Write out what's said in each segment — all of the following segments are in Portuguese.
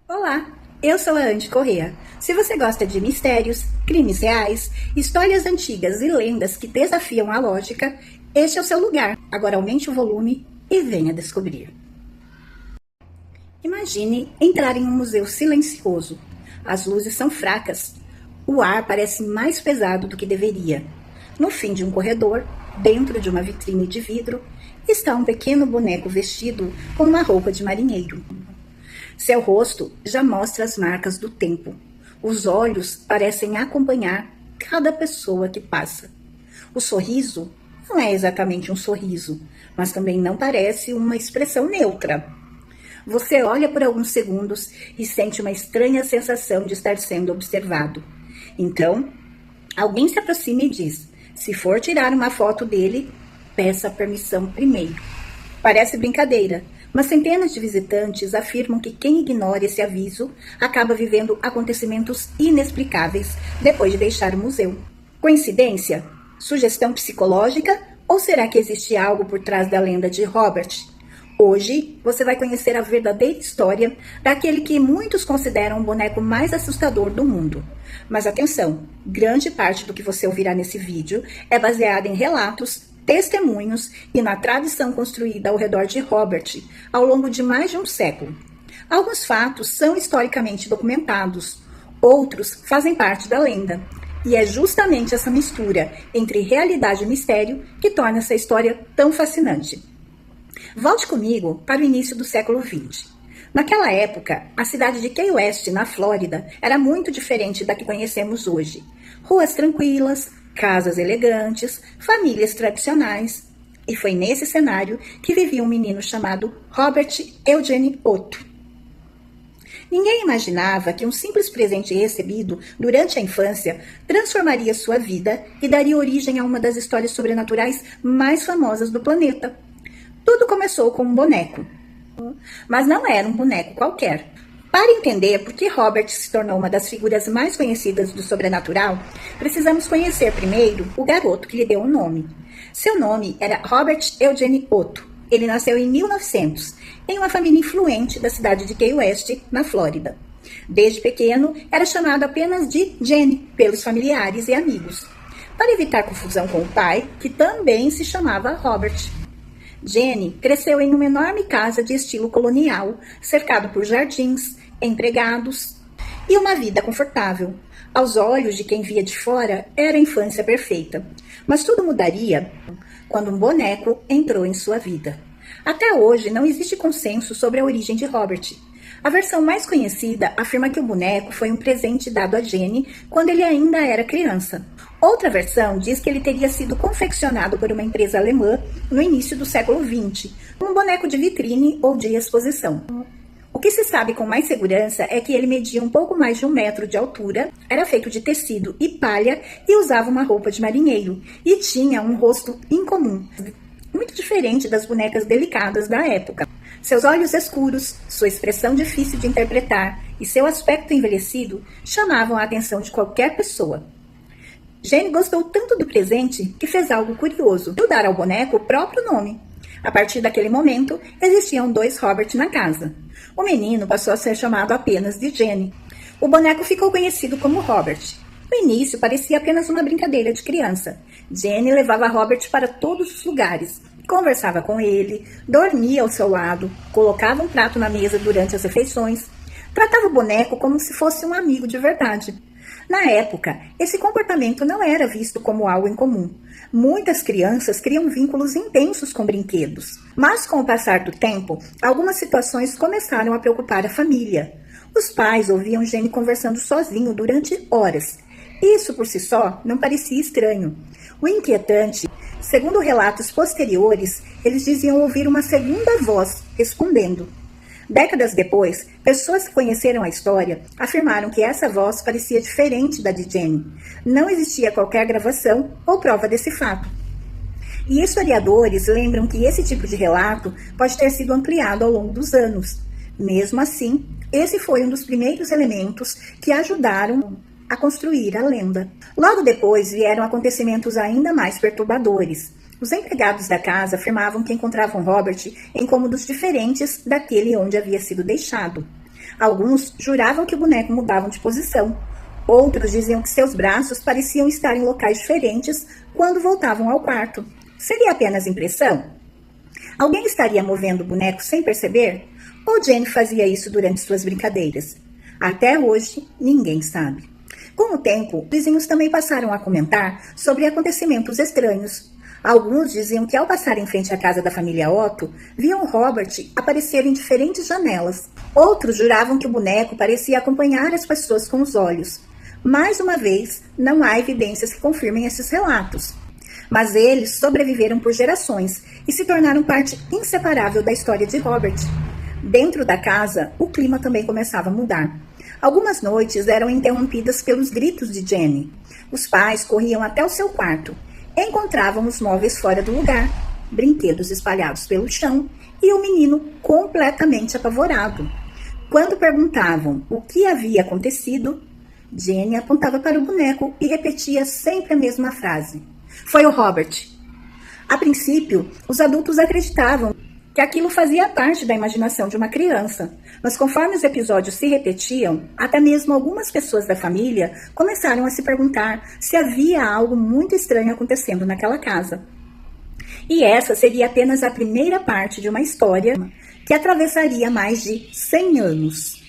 Olá, eu sou a Andy Corrêa. Se você gosta de mistérios, crimes reais, histórias antigas e lendas que desafiam a lógica, este é o seu lugar. Agora aumente o volume e venha descobrir. Imagine entrar em um museu silencioso. As luzes são fracas. O ar parece mais pesado do que deveria. No fim de um corredor, dentro de uma vitrine de vidro, está um pequeno boneco vestido com uma roupa de marinheiro. Seu rosto já mostra as marcas do tempo. Os olhos parecem acompanhar cada pessoa que passa. O sorriso não é exatamente um sorriso, mas também não parece uma expressão neutra. Você olha por alguns segundos e sente uma estranha sensação de estar sendo observado. Então, alguém se aproxima e diz: se for tirar uma foto dele, peça permissão primeiro. Parece brincadeira, mas centenas de visitantes afirmam que quem ignora esse aviso acaba vivendo acontecimentos inexplicáveis depois de deixar o museu. Coincidência? Sugestão psicológica? Ou será que existe algo por trás da lenda de Robert? Hoje, você vai conhecer a verdadeira história daquele que muitos consideram o boneco mais assustador do mundo. Mas atenção, grande parte do que você ouvirá nesse vídeo é baseada em relatos, testemunhos e na tradição construída ao redor de Robert ao longo de mais de um século. Alguns fatos são historicamente documentados, outros fazem parte da lenda. E é justamente essa mistura entre realidade e mistério que torna essa história tão fascinante. Volte comigo para o início do século XX. Naquela época, a cidade de Key West, na Flórida, era muito diferente da que conhecemos hoje. Ruas tranquilas, casas elegantes, famílias tradicionais. E foi nesse cenário que vivia um menino chamado Robert Eugene Otto. Ninguém imaginava que um simples presente recebido durante a infância transformaria sua vida e daria origem a uma das histórias sobrenaturais mais famosas do planeta. Tudo começou com um boneco, mas não era um boneco qualquer. Para entender por que Robert se tornou uma das figuras mais conhecidas do sobrenatural, precisamos conhecer primeiro o garoto que lhe deu o nome. Seu nome era Robert Eugene Otto. Ele nasceu em 1900, em uma família influente da cidade de Key West, na Flórida. Desde pequeno, era chamado apenas de Jenny pelos familiares e amigos, para evitar confusão com o pai, que também se chamava Robert. Jenny cresceu em uma enorme casa de estilo colonial, cercado por jardins, empregados e uma vida confortável. Aos olhos de quem via de fora, era a infância perfeita. Mas tudo mudaria quando um boneco entrou em sua vida. Até hoje, não existe consenso sobre a origem de Robert. A versão mais conhecida afirma que o boneco foi um presente dado a Jenny quando ele ainda era criança. Outra versão diz que ele teria sido confeccionado por uma empresa alemã no início do século XX, um boneco de vitrine ou de exposição. O que se sabe com mais segurança é que ele media um pouco mais de 1 metro de altura, era feito de tecido e palha e usava uma roupa de marinheiro, e tinha um rosto incomum, muito diferente das bonecas delicadas da época. Seus olhos escuros, sua expressão difícil de interpretar e seu aspecto envelhecido chamavam a atenção de qualquer pessoa. Jenny gostou tanto do presente que fez algo curioso, dar ao boneco o próprio nome. A partir daquele momento, existiam 2 Robert na casa. O menino passou a ser chamado apenas de Jenny. O boneco ficou conhecido como Robert. No início, parecia apenas uma brincadeira de criança. Jenny levava Robert para todos os lugares, conversava com ele, dormia ao seu lado, colocava um prato na mesa durante as refeições, tratava o boneco como se fosse um amigo de verdade. Na época, esse comportamento não era visto como algo incomum. Muitas crianças criam vínculos intensos com brinquedos. Mas, com o passar do tempo, algumas situações começaram a preocupar a família. Os pais ouviam Jenny conversando sozinho durante horas. Isso, por si só, não parecia estranho. O inquietante, segundo relatos posteriores, eles diziam ouvir uma segunda voz respondendo. Décadas depois, pessoas que conheceram a história afirmaram que essa voz parecia diferente da de Jenny. Não existia qualquer gravação ou prova desse fato. E historiadores lembram que esse tipo de relato pode ter sido ampliado ao longo dos anos. Mesmo assim, esse foi um dos primeiros elementos que ajudaram a construir a lenda. Logo depois vieram acontecimentos ainda mais perturbadores. Os empregados da casa afirmavam que encontravam Robert em cômodos diferentes daquele onde havia sido deixado. Alguns juravam que o boneco mudava de posição. Outros diziam que seus braços pareciam estar em locais diferentes quando voltavam ao quarto. Seria apenas impressão? Alguém estaria movendo o boneco sem perceber? Ou Jenny fazia isso durante suas brincadeiras? Até hoje, ninguém sabe. Com o tempo, vizinhos também passaram a comentar sobre acontecimentos estranhos. Alguns diziam que ao passar em frente à casa da família Otto, viam Robert aparecer em diferentes janelas. Outros juravam que o boneco parecia acompanhar as pessoas com os olhos. Mais uma vez, não há evidências que confirmem esses relatos. Mas eles sobreviveram por gerações e se tornaram parte inseparável da história de Robert. Dentro da casa, o clima também começava a mudar. Algumas noites eram interrompidas pelos gritos de Jenny. Os pais corriam até o seu quarto. Encontravam os móveis fora do lugar, brinquedos espalhados pelo chão e o menino completamente apavorado. Quando perguntavam o que havia acontecido, Jenny apontava para o boneco e repetia sempre a mesma frase. Foi o Robert. A princípio, os adultos acreditavam que aquilo fazia parte da imaginação de uma criança. Mas conforme os episódios se repetiam, até mesmo algumas pessoas da família começaram a se perguntar se havia algo muito estranho acontecendo naquela casa. E essa seria apenas a primeira parte de uma história que atravessaria mais de 100 anos.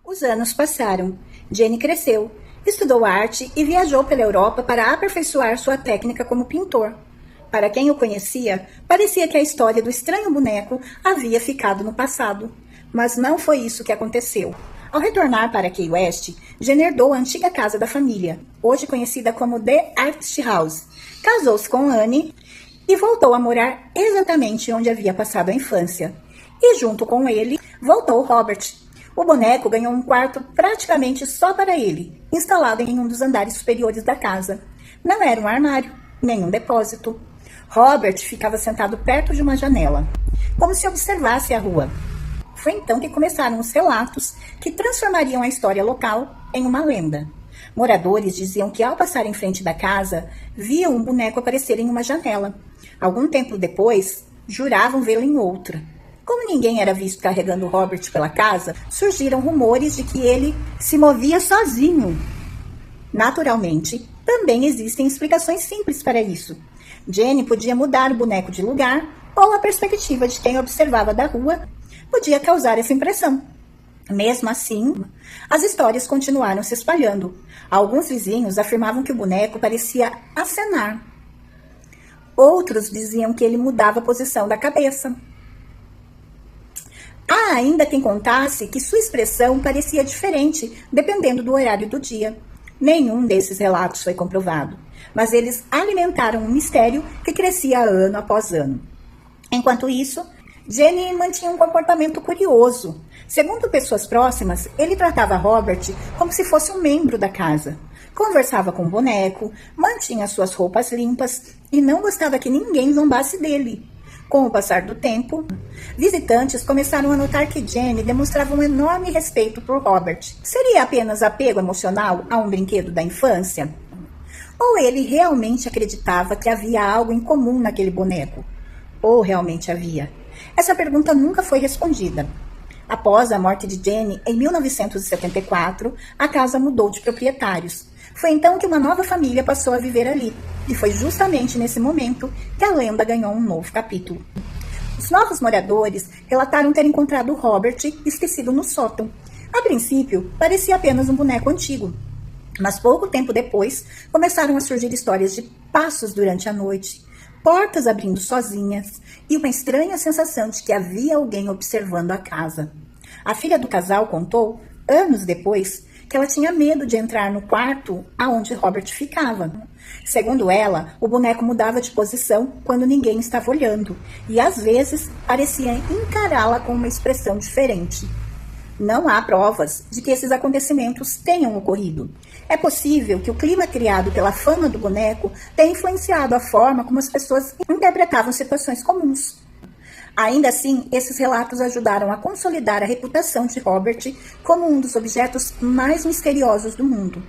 Os anos passaram. Jenny cresceu, estudou arte e viajou pela Europa para aperfeiçoar sua técnica como pintor. Para quem o conhecia, parecia que a história do estranho boneco havia ficado no passado. Mas não foi isso que aconteceu. Ao retornar para Key West, Jenny herdou a antiga casa da família, hoje conhecida como The Art House. Casou-se com Annie e voltou a morar exatamente onde havia passado a infância. E junto com ele, voltou Robert. O boneco ganhou um quarto praticamente só para ele, instalado em um dos andares superiores da casa. Não era um armário, nem um depósito. Robert ficava sentado perto de uma janela, como se observasse a rua. Foi então que começaram os relatos que transformariam a história local em uma lenda. Moradores diziam que ao passar em frente da casa, viam um boneco aparecer em uma janela. Algum tempo depois, juravam vê-lo em outra. Como ninguém era visto carregando Robert pela casa, surgiram rumores de que ele se movia sozinho. Naturalmente, também existem explicações simples para isso. Jenny podia mudar o boneco de lugar, ou a perspectiva de quem observava da rua podia causar essa impressão. Mesmo assim, as histórias continuaram se espalhando. Alguns vizinhos afirmavam que o boneco parecia acenar. Outros diziam que ele mudava a posição da cabeça. Há ainda quem contasse que sua expressão parecia diferente, dependendo do horário do dia. Nenhum desses relatos foi comprovado, mas eles alimentaram um mistério que crescia ano após ano. Enquanto isso, Jenny mantinha um comportamento curioso. Segundo pessoas próximas, ele tratava Robert como se fosse um membro da casa. Conversava com o boneco, mantinha suas roupas limpas e não gostava que ninguém zombasse dele. Com o passar do tempo, visitantes começaram a notar que Jenny demonstrava um enorme respeito por Robert. Seria apenas apego emocional a um brinquedo da infância? Ou ele realmente acreditava que havia algo em comum naquele boneco? Ou realmente havia? Essa pergunta nunca foi respondida. Após a morte de Jenny, em 1974, a casa mudou de proprietários. Foi então que uma nova família passou a viver ali. E foi justamente nesse momento que a lenda ganhou um novo capítulo. Os novos moradores relataram ter encontrado Robert esquecido no sótão. A princípio, parecia apenas um boneco antigo. Mas pouco tempo depois, começaram a surgir histórias de passos durante a noite, portas abrindo sozinhas e uma estranha sensação de que havia alguém observando a casa. A filha do casal contou, anos depois, que ela tinha medo de entrar no quarto aonde Robert ficava. Segundo ela, o boneco mudava de posição quando ninguém estava olhando e às vezes parecia encará-la com uma expressão diferente. Não há provas de que esses acontecimentos tenham ocorrido. É possível que o clima criado pela fama do boneco tenha influenciado a forma como as pessoas interpretavam situações comuns. Ainda assim, esses relatos ajudaram a consolidar a reputação de Robert como um dos objetos mais misteriosos do mundo.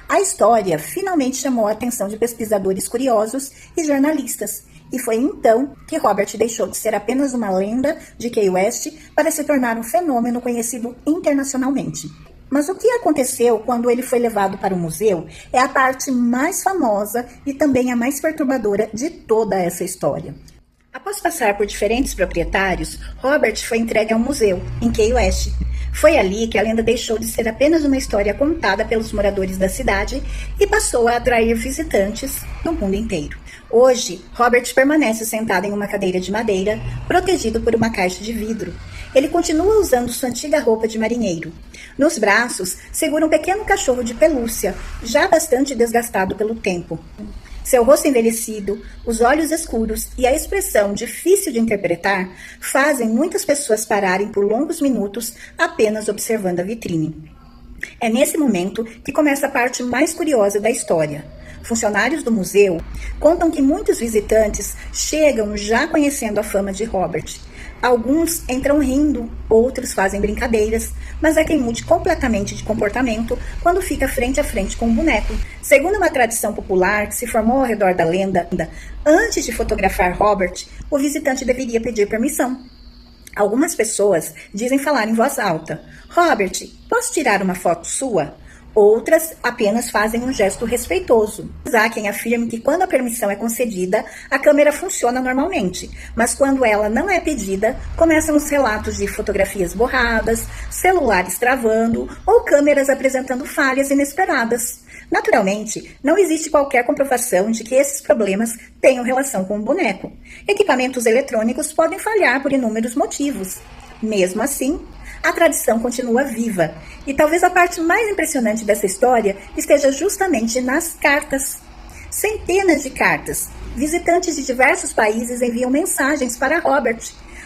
A história finalmente chamou a atenção de pesquisadores curiosos e jornalistas, e foi então que Robert deixou de ser apenas uma lenda de Key West para se tornar um fenômeno conhecido internacionalmente. Mas o que aconteceu quando ele foi levado para o museu é a parte mais famosa e também a mais perturbadora de toda essa história. Após passar por diferentes proprietários, Robert foi entregue ao museu, em Key West. Foi ali que a lenda deixou de ser apenas uma história contada pelos moradores da cidade e passou a atrair visitantes do mundo inteiro. Hoje, Robert permanece sentado em uma cadeira de madeira, protegido por uma caixa de vidro. Ele continua usando sua antiga roupa de marinheiro. Nos braços, segura um pequeno cachorro de pelúcia, já bastante desgastado pelo tempo. Seu rosto envelhecido, os olhos escuros e a expressão difícil de interpretar fazem muitas pessoas pararem por longos minutos apenas observando a vitrine. É nesse momento que começa a parte mais curiosa da história. Funcionários do museu contam que muitos visitantes chegam já conhecendo a fama de Robert. Alguns entram rindo, outros fazem brincadeiras, mas há quem mude completamente de comportamento quando fica frente a frente com o boneco. Segundo uma tradição popular que se formou ao redor da lenda, antes de fotografar Robert, o visitante deveria pedir permissão. Algumas pessoas dizem falar em voz alta: "Robert, posso tirar uma foto sua?" Outras apenas fazem um gesto respeitoso. Há quem afirme que quando a permissão é concedida, a câmera funciona normalmente, mas quando ela não é pedida, começam os relatos de fotografias borradas, celulares travando ou câmeras apresentando falhas inesperadas. Naturalmente, não existe qualquer comprovação de que esses problemas tenham relação com o boneco. Equipamentos eletrônicos podem falhar por inúmeros motivos. Mesmo assim, a tradição continua viva, e talvez a parte mais impressionante dessa história esteja justamente nas cartas. Centenas de cartas. Visitantes de diversos países enviam mensagens para Robert.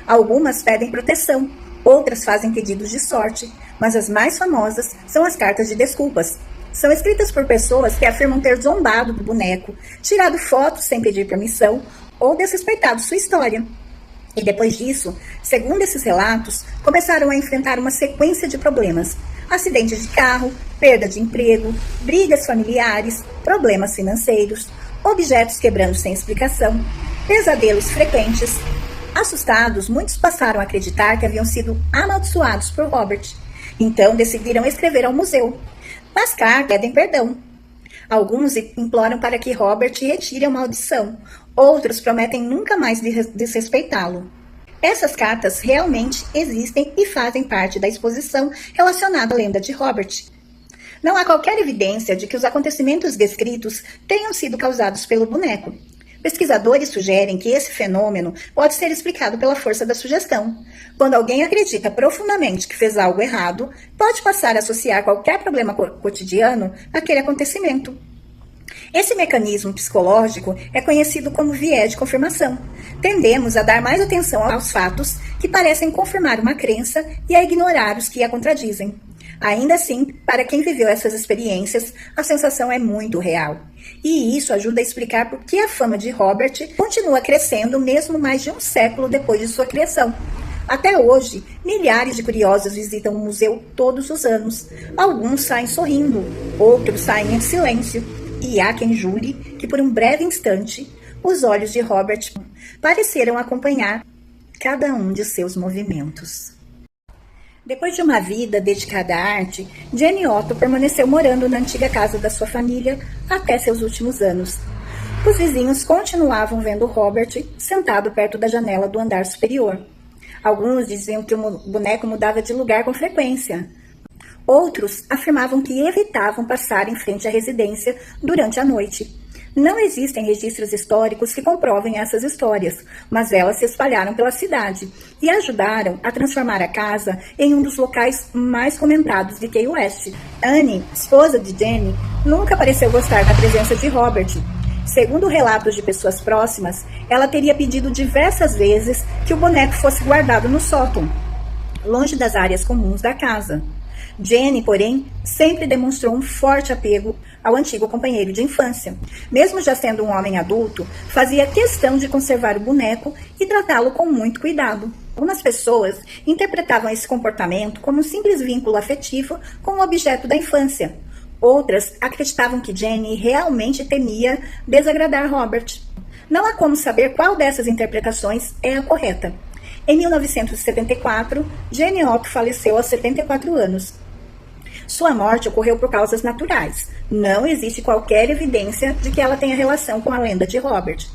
Algumas pedem proteção, outras fazem pedidos de sorte, mas as mais famosas são as cartas de desculpas. São escritas por pessoas que afirmam ter zombado do boneco, tirado fotos sem pedir permissão ou desrespeitado sua história. E depois disso, segundo esses relatos, começaram a enfrentar uma sequência de problemas: acidentes de carro, perda de emprego, brigas familiares, problemas financeiros, objetos quebrando sem explicação, pesadelos frequentes. Assustados, muitos passaram a acreditar que haviam sido amaldiçoados por Robert. Então decidiram escrever ao museu. Nas cartas pedem perdão. Alguns imploram para que Robert retire a maldição. Outros prometem nunca mais desrespeitá-lo. Essas cartas realmente existem e fazem parte da exposição relacionada à lenda de Robert. Não há qualquer evidência de que os acontecimentos descritos tenham sido causados pelo boneco. Pesquisadores sugerem que esse fenômeno pode ser explicado pela força da sugestão. Quando alguém acredita profundamente que fez algo errado, pode passar a associar qualquer problema cotidiano àquele acontecimento. Esse mecanismo psicológico é conhecido como viés de confirmação. Tendemos a dar mais atenção aos fatos que parecem confirmar uma crença e a ignorar os que a contradizem. Ainda assim, para quem viveu essas experiências, a sensação é muito real. E isso ajuda a explicar por que a fama de Robert continua crescendo mesmo mais de um século depois de sua criação. Até hoje, milhares de curiosos visitam o museu todos os anos. Alguns saem sorrindo, outros saem em silêncio. E há quem jure que por um breve instante, os olhos de Robert pareceram acompanhar cada um de seus movimentos. Depois de uma vida dedicada à arte, Jenny Otto permaneceu morando na antiga casa da sua família até seus últimos anos. Os vizinhos continuavam vendo Robert sentado perto da janela do andar superior. Alguns diziam que o boneco mudava de lugar com frequência. Outros afirmavam que evitavam passar em frente à residência durante a noite. Não existem registros históricos que comprovem essas histórias, mas elas se espalharam pela cidade e ajudaram a transformar a casa em um dos locais mais comentados de Key West. Anne, esposa de Jenny, nunca pareceu gostar da presença de Robert. Segundo relatos de pessoas próximas, ela teria pedido diversas vezes que o boneco fosse guardado no sótão, longe das áreas comuns da casa. Jenny, porém, sempre demonstrou um forte apego ao antigo companheiro de infância. Mesmo já sendo um homem adulto, fazia questão de conservar o boneco e tratá-lo com muito cuidado. Algumas pessoas interpretavam esse comportamento como um simples vínculo afetivo com o objeto da infância. Outras acreditavam que Jenny realmente temia desagradar Robert. Não há como saber qual dessas interpretações é a correta. Em 1974, Jenny Otto faleceu aos 74 anos. Sua morte ocorreu por causas naturais. Não existe qualquer evidência de que ela tenha relação com a lenda de Robert.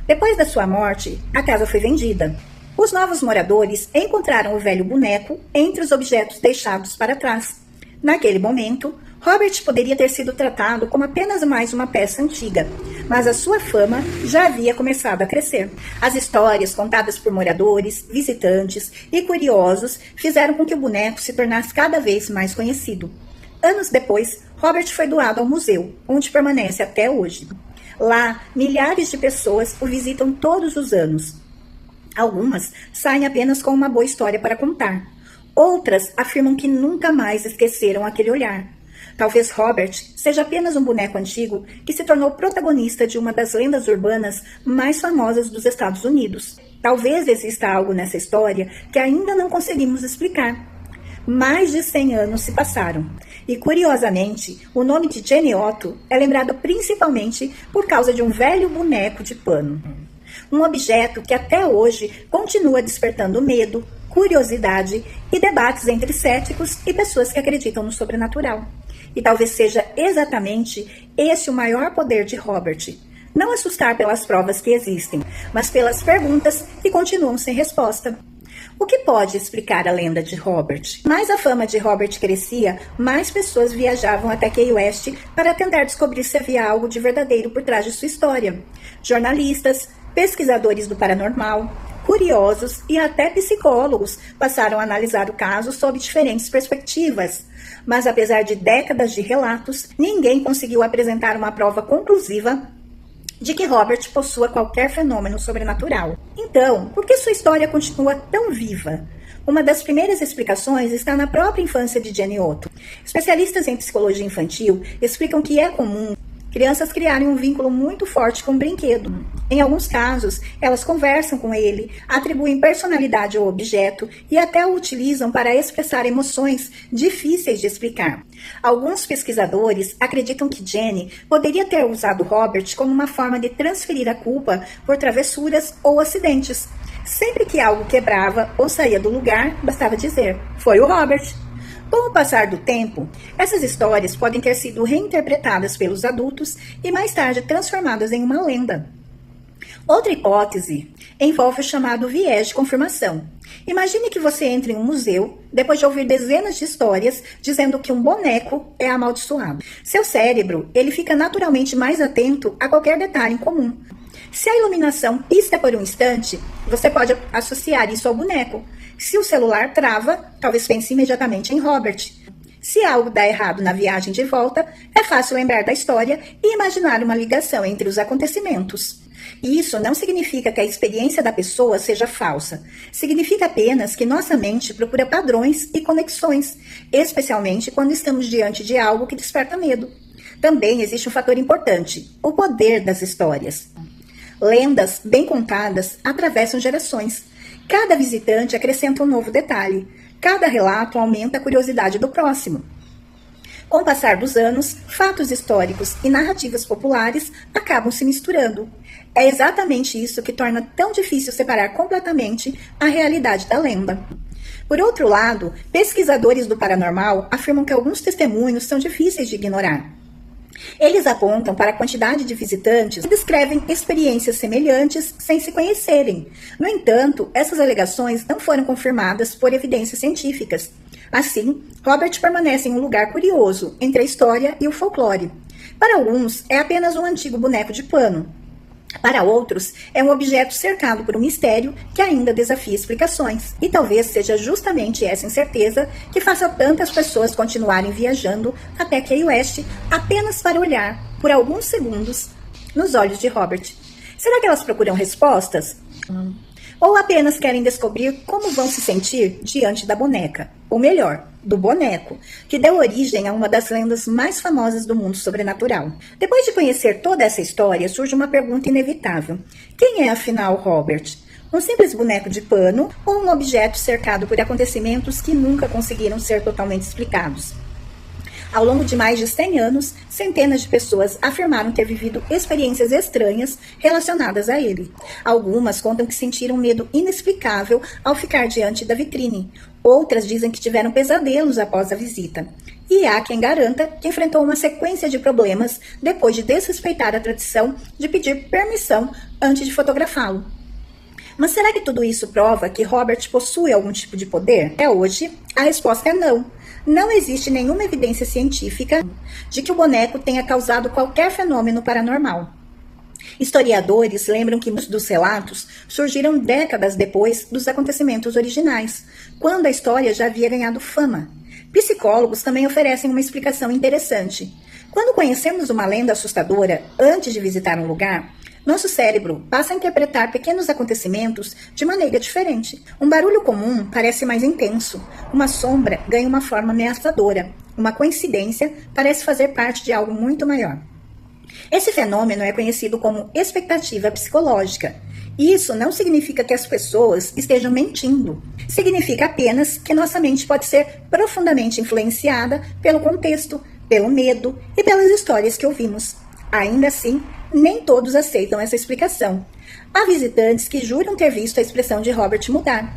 Depois da sua morte, a casa foi vendida. Os novos moradores encontraram o velho boneco entre os objetos deixados para trás. Naquele momento, Robert poderia ter sido tratado como apenas mais uma peça antiga, mas a sua fama já havia começado a crescer. As histórias contadas por moradores, visitantes e curiosos fizeram com que o boneco se tornasse cada vez mais conhecido. Anos depois, Robert foi doado ao museu, onde permanece até hoje. Lá, milhares de pessoas o visitam todos os anos. Algumas saem apenas com uma boa história para contar. Outras afirmam que nunca mais esqueceram aquele olhar. Talvez Robert seja apenas um boneco antigo que se tornou protagonista de uma das lendas urbanas mais famosas dos Estados Unidos. Talvez exista algo nessa história que ainda não conseguimos explicar. Mais de 100 anos se passaram. E, curiosamente, o nome de Jenny Otto é lembrado principalmente por causa de um velho boneco de pano. Um objeto que até hoje continua despertando medo, curiosidade e debates entre céticos e pessoas que acreditam no sobrenatural. E talvez seja exatamente esse o maior poder de Robert. Não assustar pelas provas que existem, mas pelas perguntas que continuam sem resposta. O que pode explicar a lenda de Robert? Mais a fama de Robert crescia, mais pessoas viajavam até Key West para tentar descobrir se havia algo de verdadeiro por trás de sua história. Jornalistas, pesquisadores do paranormal, curiosos e até psicólogos passaram a analisar o caso sob diferentes perspectivas. Mas apesar de décadas de relatos, ninguém conseguiu apresentar uma prova conclusiva de que Robert possua qualquer fenômeno sobrenatural. Então, por que sua história continua tão viva? Uma das primeiras explicações está na própria infância de Jenny Otto. Especialistas em psicologia infantil explicam que é comum crianças criarem um vínculo muito forte com o brinquedo. Em alguns casos, elas conversam com ele, atribuem personalidade ao objeto e até o utilizam para expressar emoções difíceis de explicar. Alguns pesquisadores acreditam que Jenny poderia ter usado Robert como uma forma de transferir a culpa por travessuras ou acidentes. Sempre que algo quebrava ou saía do lugar, bastava dizer: "Foi o Robert". Com o passar do tempo, essas histórias podem ter sido reinterpretadas pelos adultos e mais tarde transformadas em uma lenda. Outra hipótese envolve o chamado viés de confirmação. Imagine que você entre em um museu depois de ouvir dezenas de histórias dizendo que um boneco é amaldiçoado. Seu cérebro, ele fica naturalmente mais atento a qualquer detalhe em comum. Se a iluminação pisca por um instante, você pode associar isso ao boneco. Se o celular trava, talvez pense imediatamente em Robert. Se algo dá errado na viagem de volta, é fácil lembrar da história e imaginar uma ligação entre os acontecimentos. Isso não significa que a experiência da pessoa seja falsa. Significa apenas que nossa mente procura padrões e conexões, especialmente quando estamos diante de algo que desperta medo. Também existe um fator importante: o poder das histórias. Lendas bem contadas atravessam gerações. Cada visitante acrescenta um novo detalhe. Cada relato aumenta a curiosidade do próximo. Com o passar dos anos, fatos históricos e narrativas populares acabam se misturando. É exatamente isso que torna tão difícil separar completamente a realidade da lenda. Por outro lado, pesquisadores do paranormal afirmam que alguns testemunhos são difíceis de ignorar. Eles apontam para a quantidade de visitantes e descrevem experiências semelhantes sem se conhecerem. No entanto, essas alegações não foram confirmadas por evidências científicas. Assim, Robert permanece em um lugar curioso entre a história e o folclore. Para alguns, é apenas um antigo boneco de pano. Para outros, é um objeto cercado por um mistério que ainda desafia explicações. E talvez seja justamente essa incerteza que faça tantas pessoas continuarem viajando até Key West apenas para olhar, por alguns segundos, nos olhos de Robert. Será que elas procuram respostas? Ou apenas querem descobrir como vão se sentir diante da boneca? Ou melhor, do boneco, que deu origem a uma das lendas mais famosas do mundo sobrenatural. Depois de conhecer toda essa história, surge uma pergunta inevitável: quem é afinal Robert? Um simples boneco de pano ou um objeto cercado por acontecimentos que nunca conseguiram ser totalmente explicados? Ao longo de mais de 100 anos, centenas de pessoas afirmaram ter vivido experiências estranhas relacionadas a ele. Algumas contam que sentiram medo inexplicável ao ficar diante da vitrine. Outras dizem que tiveram pesadelos após a visita. E há quem garanta que enfrentou uma sequência de problemas depois de desrespeitar a tradição de pedir permissão antes de fotografá-lo. Mas será que tudo isso prova que Robert possui algum tipo de poder? Hoje, a resposta é não. Não existe nenhuma evidência científica de que o boneco tenha causado qualquer fenômeno paranormal. Historiadores lembram que muitos dos relatos surgiram décadas depois dos acontecimentos originais, quando a história já havia ganhado fama. Psicólogos também oferecem uma explicação interessante. Quando conhecemos uma lenda assustadora antes de visitar um lugar, nosso cérebro passa a interpretar pequenos acontecimentos de maneira diferente. Um barulho comum parece mais intenso, uma sombra ganha uma forma ameaçadora, uma coincidência parece fazer parte de algo muito maior. Esse fenômeno é conhecido como expectativa psicológica. Isso não significa que as pessoas estejam mentindo. Significa apenas que nossa mente pode ser profundamente influenciada pelo contexto, pelo medo e pelas histórias que ouvimos. Ainda assim, nem todos aceitam essa explicação. Há visitantes que juram ter visto a expressão de Robert mudar.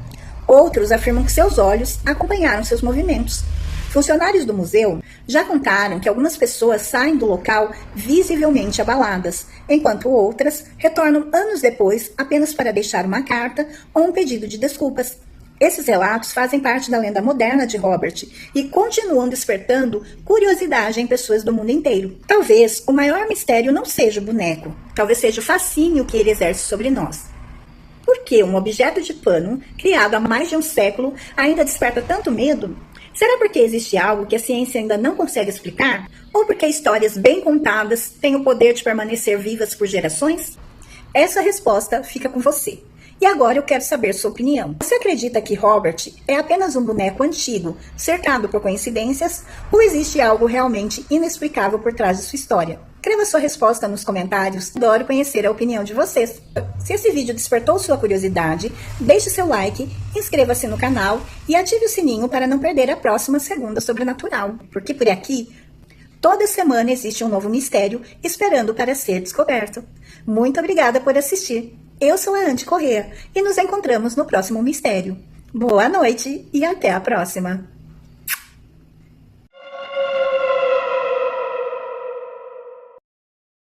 Outros afirmam que seus olhos acompanharam seus movimentos. Funcionários do museu já contaram que algumas pessoas saem do local visivelmente abaladas, enquanto outras retornam anos depois apenas para deixar uma carta ou um pedido de desculpas. Esses relatos fazem parte da lenda moderna de Robert e continuam despertando curiosidade em pessoas do mundo inteiro. Talvez o maior mistério não seja o boneco, talvez seja o fascínio que ele exerce sobre nós. Por que um objeto de pano, criado há mais de um século, ainda desperta tanto medo? Será porque existe algo que a ciência ainda não consegue explicar? Ou porque histórias bem contadas têm o poder de permanecer vivas por gerações? Essa resposta fica com você. E agora eu quero saber sua opinião. Você acredita que Robert é apenas um boneco antigo, cercado por coincidências, ou existe algo realmente inexplicável por trás de sua história? Escreva sua resposta nos comentários. Adoro conhecer a opinião de vocês. Se esse vídeo despertou sua curiosidade, deixe seu like, inscreva-se no canal e ative o sininho para não perder a próxima Segunda Sobrenatural. Porque por aqui, toda semana existe um novo mistério esperando para ser descoberto. Muito obrigada por assistir. Eu sou a Andy Corrêa e nos encontramos no próximo mistério. Boa noite e até a próxima!